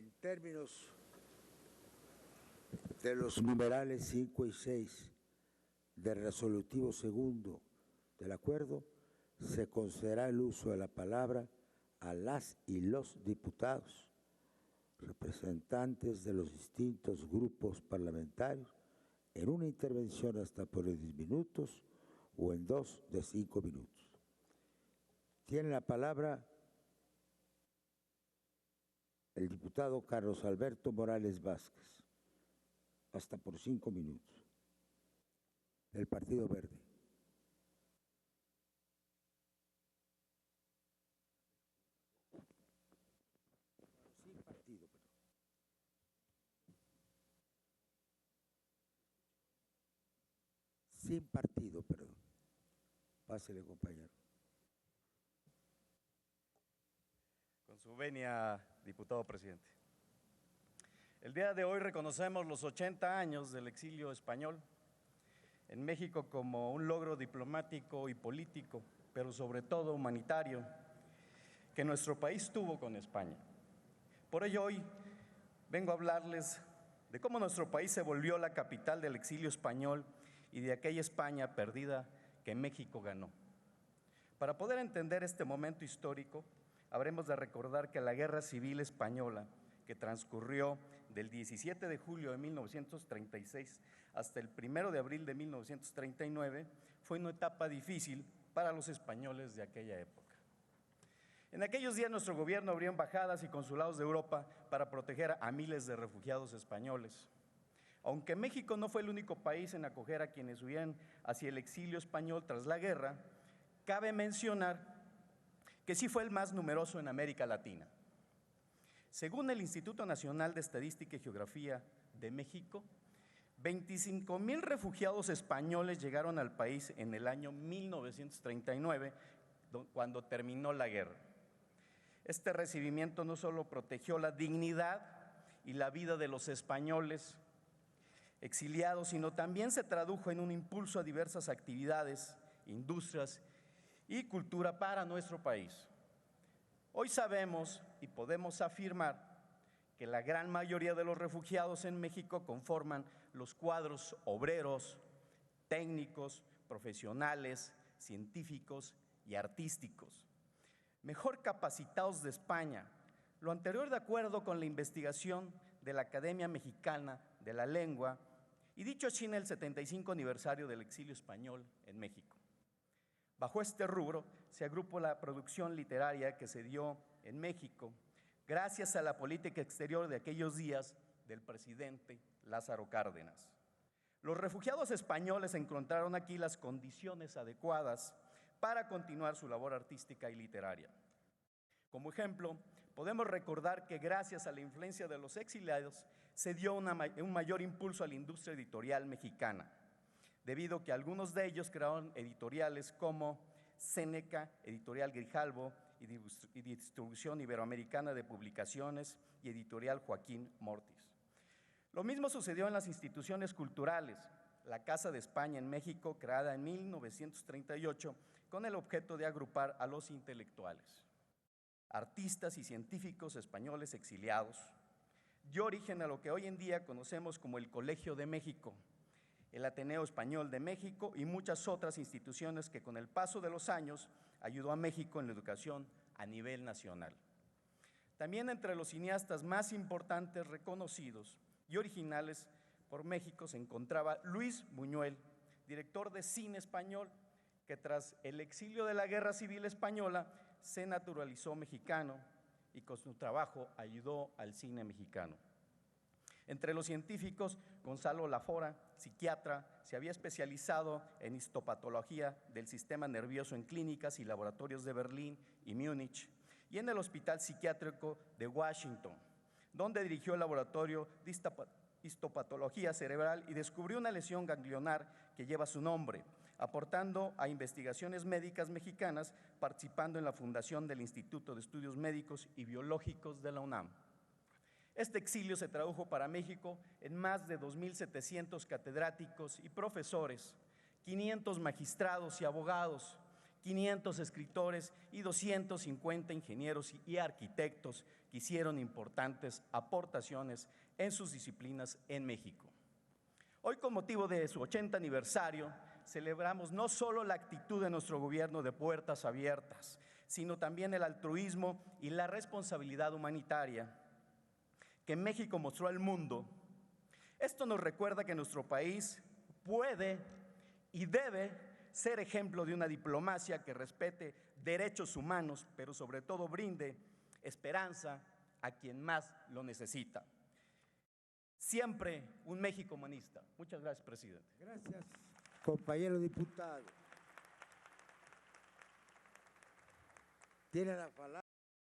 En términos de los numerales 5 y 6 del resolutivo segundo del acuerdo, se concederá el uso de la palabra a las y los diputados, representantes de los distintos grupos parlamentarios, en una intervención hasta por 10 minutos o en 2 de 5 minutos. Tiene la palabra el diputado Carlos Alberto Morales Vázquez, hasta por 5 minutos, del Partido Verde. Sin partido, perdón. Sin partido, perdón. Pásele, compañero. Con su venia, diputado presidente. El día de hoy reconocemos los 80 años del exilio español en México como un logro diplomático y político, pero sobre todo humanitario, que nuestro país tuvo con España. Por ello, hoy vengo a hablarles de cómo nuestro país se volvió la capital del exilio español y de aquella España perdida que México ganó. Para poder entender este momento histórico, habremos de recordar que la Guerra Civil Española, que transcurrió del 17 de julio de 1936 hasta el 1 de abril de 1939, fue una etapa difícil para los españoles de aquella época. En aquellos días nuestro gobierno abrió embajadas y consulados de Europa para proteger a miles de refugiados españoles. Aunque México no fue el único país en acoger a quienes huían hacia el exilio español tras la guerra, cabe mencionar que sí fue el más numeroso en América Latina. Según el Instituto Nacional de Estadística y Geografía de México, 25,000 refugiados españoles llegaron al país en el año 1939, cuando terminó la guerra. Este recibimiento no solo protegió la dignidad y la vida de los españoles exiliados, sino también se tradujo en un impulso a diversas actividades, industrias y cultura para nuestro país. Hoy sabemos y podemos afirmar que la gran mayoría de los refugiados en México conforman los cuadros obreros, técnicos, profesionales, científicos y artísticos, mejor capacitados de España. Lo anterior de acuerdo con la investigación de la Academia Mexicana de la Lengua y dicho así en el 75 aniversario del exilio español en México. Bajo este rubro se agrupó la producción literaria que se dio en México gracias a la política exterior de aquellos días del presidente Lázaro Cárdenas. Los refugiados españoles encontraron aquí las condiciones adecuadas para continuar su labor artística y literaria. Como ejemplo, podemos recordar que gracias a la influencia de los exiliados se dio un mayor impulso a la industria editorial mexicana, debido a que algunos de ellos crearon editoriales como Seneca, Editorial Grijalbo y Distribución Iberoamericana de Publicaciones y Editorial Joaquín Mortis. Lo mismo sucedió en las instituciones culturales. La Casa de España en México, creada en 1938 con el objeto de agrupar a los intelectuales, artistas y científicos españoles exiliados, dio origen a lo que hoy en día conocemos como el Colegio de México, el Ateneo Español de México y muchas otras instituciones que con el paso de los años ayudó a México en la educación a nivel nacional. También entre los cineastas más importantes, reconocidos y originales por México se encontraba Luis Buñuel, director de cine español, que tras el exilio de la Guerra Civil Española se naturalizó mexicano y con su trabajo ayudó al cine mexicano. Entre los científicos, Gonzalo Lafora, psiquiatra, se había especializado en histopatología del sistema nervioso en clínicas y laboratorios de Berlín y Múnich, y en el Hospital Psiquiátrico de Washington, donde dirigió el laboratorio de histopatología cerebral y descubrió una lesión ganglionar que lleva su nombre, aportando a investigaciones médicas mexicanas, participando en la fundación del Instituto de Estudios Médicos y Biológicos de la UNAM. Este exilio se tradujo para México en más de 2,700 catedráticos y profesores, 500 magistrados y abogados 500 escritores y 250 ingenieros y arquitectos que hicieron importantes aportaciones en sus disciplinas en México. Hoy, con motivo de su 80 aniversario, celebramos no solo la actitud de nuestro gobierno de puertas abiertas, sino también el altruismo y la responsabilidad humanitaria que México mostró al mundo. Esto nos recuerda que nuestro país puede y debe ser ejemplo de una diplomacia que respete derechos humanos, pero sobre todo brinde esperanza a quien más lo necesita. Siempre un México humanista. Muchas gracias, presidente. Gracias, compañero diputado. Tiene la palabra.